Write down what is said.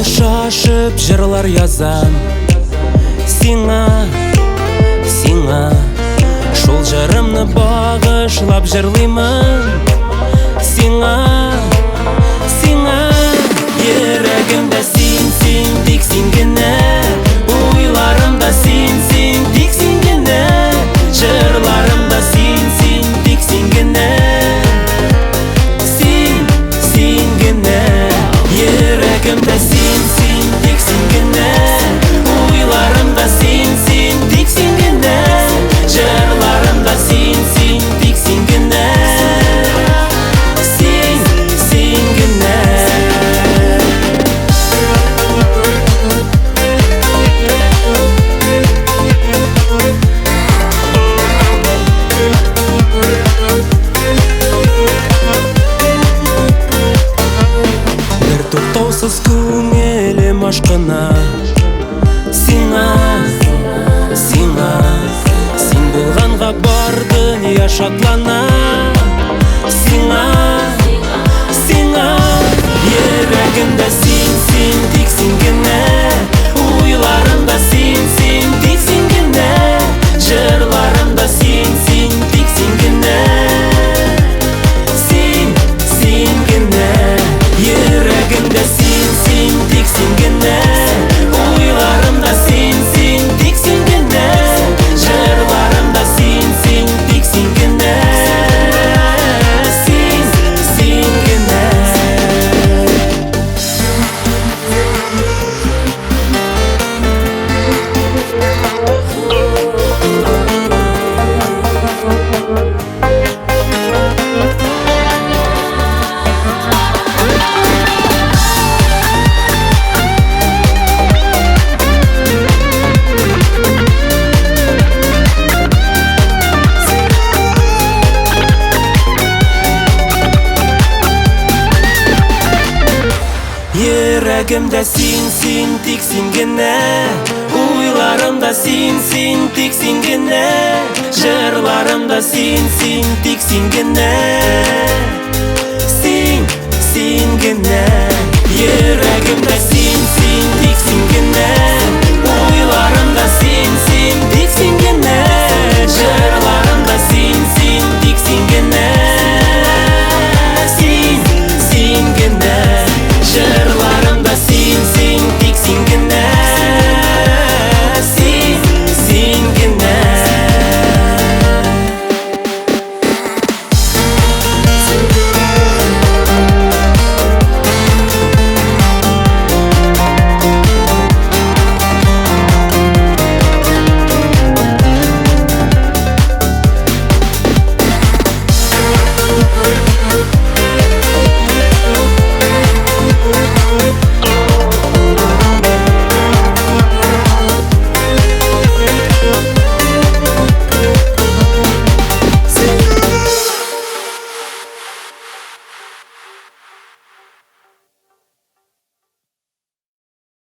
шашып жырлар язам сиңа, сиңа. Шул жырымны багышлап жырлыймын сиңа, сиңа. Йөрәгемдә син, син, тик син генә. Уйларымда син, син, тик син генә. Жырларымда син, син, тик син генә. Син, син генә. Йөрәгемдә син, син, тик син генә. Уйларымда син, син, тик син генә. Жырларымда син, син, тик син генә. Син, син генә. Бер туктаусыз күңелем ашкына сиңа, сиңа. Син булганга бар дөнья шатлана сиңа, сиңа. Йөрәгемдә син, син, тик син генә. Уйларымда син, син, тик син генә. Жырларымда син, син, тик син генә. Син, син генә. Йөрәгемдә син, син, тик син генә. Уйларымда син, син, тик син генә. Жырларымда син, син, тик син генә. Син, син генә. Йөрәгемдә син, син, тик син генә. Уйларымда син, син, тик син генә. Жырларымда син, син, тик син генә. Син, син генә. Йөрәгемдә син, син, тик син генә.